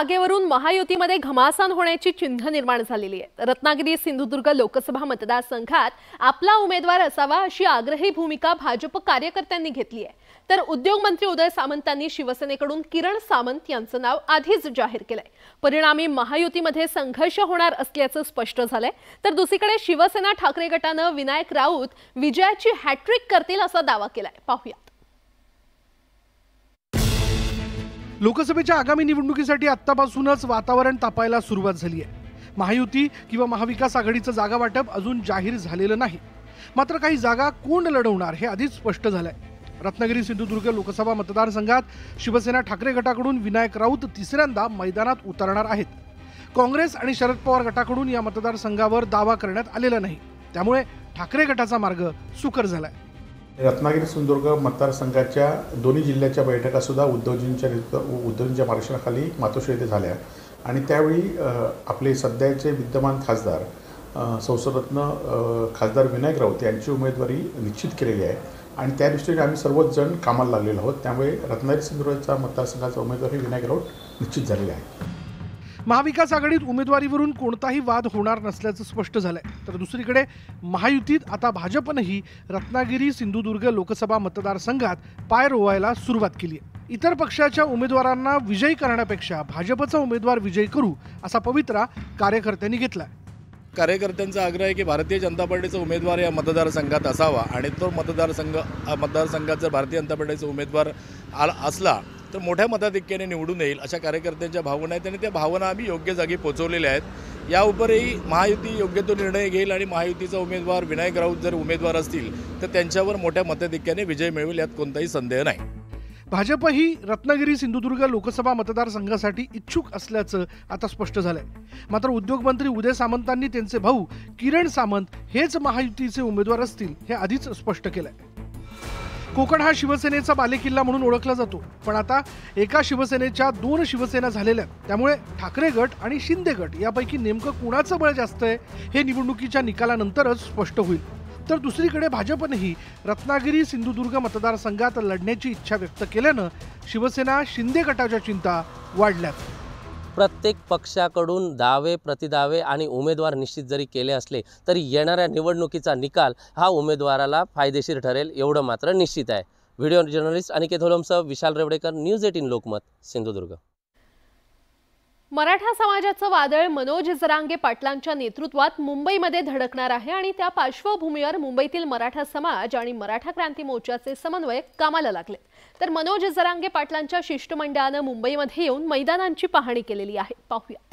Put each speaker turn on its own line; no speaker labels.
जागेवरून महायुतीमध्ये घमासान होण्याची चिन्ह निर्माण झालेली आहे। रत्नागिरी सिंधुदुर्ग लोकसभा मतदारसंघात आपला उमेदवार असावा अशी आग्रही भूमिका भाजप कार्यकर्त्यांनी घेतली आहे। तर उद्योग मंत्री उदय सामंतांनी शिवसेनेकडून किरण सामंत यांचं नाव आधीच जाहीर केलंय। परिणामी महायुतीमध्ये संघर्ष होणार असल्याचं स्पष्ट झालंय। तर दुसरीकडे शिवसेना ठाकरे गटानं विनायक राऊत विजयाची हॅट्रिक करतील असा दावा केलाय। पाहूया।
लोकसभेच्या आगामी निवडणुकीसाठी आत्तापासूनच वातावरण तापायला सुरुवात झाली आहे। महायुती किंवा महाविकास आघाडीचं जागा वाटप अजून जाहीर झालेलं नाही। मात्र काही जागा कोण लढवणार हे आधीच स्पष्ट झालंय। रत्नागिरी सिंधुदुर्ग लोकसभा मतदारसंघात शिवसेना ठाकरे गटाकडून विनायक राऊत तिसऱ्यांदा मैदानात उतरणार आहेत। काँग्रेस आणि शरद पवार गटाकडून या मतदारसंघावर दावा करण्यात आलेला नाही, त्यामुळे ठाकरे गटाचा मार्ग सुकर झालाय।
रत्नागिरी सिंधुदुर्ग मतदारसंघाच्या दोन्ही जिल्ह्याच्या बैठका सुद्धा उद्धवजींच्या मार्गदर्शनाखाली मातोश्री येथे झाल्या आणि त्यावेळी आपले सध्याचे विद्यमान खासदार संसदरत्न खासदार विनायक राऊत यांची उमेदवारी निश्चित केलेली आहे आणि त्या दृष्टीने आम्ही सर्वच जण कामाला लागलेलो आहोत। त्यामुळे रत्नागिरी सिंधुदुर्गचा मतदारसंघाचा उमेदवारी विनायक राऊत निश्चित झालेली आहे।
महाविकास आघाडीत उमेदवारीवरून कोणताही वाद होणार नसल्याचं स्पष्ट झालंय। तर दुसरीकडे महायुतीत आता भाजपनंही रत्नागिरी सिंधुदुर्ग लोकसभा मतदारसंघात पाय रोवायला सुरुवात केली आहे। इतर पक्षाच्या उमेदवारांना विजयी करण्यापेक्षा भाजपचा उमेदवार विजयी करू असा पवित्रा कार्यकर्त्यांनी घेतलाय।
कार्यकर्त्यांचा आग्रह आहे की भारतीय जनता पार्टीचा उमेदवार या मतदारसंघात असावा आणि तो मतदारसंघात जर भारतीय जनता पार्टीचा उमेदवार असला तर मोठ्या मताधिक्याने निवडून येईल अशा कार्यकर्त्यांच्या भावना आहेत आणि त्या भावना आम्ही योग्य जागी पोहोचवलेल्या आहेत। याउपरही महायुती योग्य तो निर्णय घेईल आणि महायुतीचा उमेदवार विनायक राऊत जर उमेदवार असतील तर त्यांच्यावर मोठ्या मताधिक्याने विजय मिळवेल, यात कोणताही संदेह नाही।
भाजपही रत्नागिरी सिंधुदुर्ग लोकसभा मतदारसंघासाठी इच्छुक असल्याचं आता स्पष्ट झालंय। मात्र उद्योग मंत्री उदय सामंतांनी त्यांचे भाऊ किरण सामंत हेच महायुतीचे उमेदवार असतील हे आधीच स्पष्ट केलंय। कोकण हा शिवसेनेचा बालेकिल्ला म्हणून ओळखला जातो, पण आता एका शिवसेनेच्या दोन शिवसेना झालेल्या, त्यामुळे ठाकरे गट आणि शिंदे गट यापैकी नेमकं कुणाचं बळ जास्त आहे हे निवडणुकीच्या निकालानंतरच स्पष्ट होईल। तर दुसरीकडे भाजपनेही रत्नागिरी सिंधुदुर्ग मतदारसंघात लढण्याची इच्छा व्यक्त केल्यानं शिवसेना शिंदे गटाच्या चिंता वाढल्यात।
प्रत्येक पक्षाकडून दावे प्रतिदावे आणि उमेदवार निश्चित जरी केले असले तरी येणाऱ्या निवडणुकीचा निकाल हा उमेदवाराला फायदेशीर ठरेल एवढं मात्र निश्चित आहे। व्हिडिओ जर्नलिस्ट अनिकेत होलमसह विशाल रेवडेकर, न्यूज 18 लोकमत, सिंधुदुर्ग।
मराठा समाजाचं वादळ मनोज जरांगे पाटलांच्या नेतृत्वात मुंबईमध्ये धडकणार आहे आणि त्या पार्श्वभूमीवर मुंबईतील मराठा समाज आणि मराठा क्रांती मोर्चाचे समन्वयक कामाला लागले। तर मनोज जरांगे पाटलांच्या शिष्टमंडळानं मुंबईमध्ये येऊन मैदानांची पाहणी केलेली आहे। पाहूया।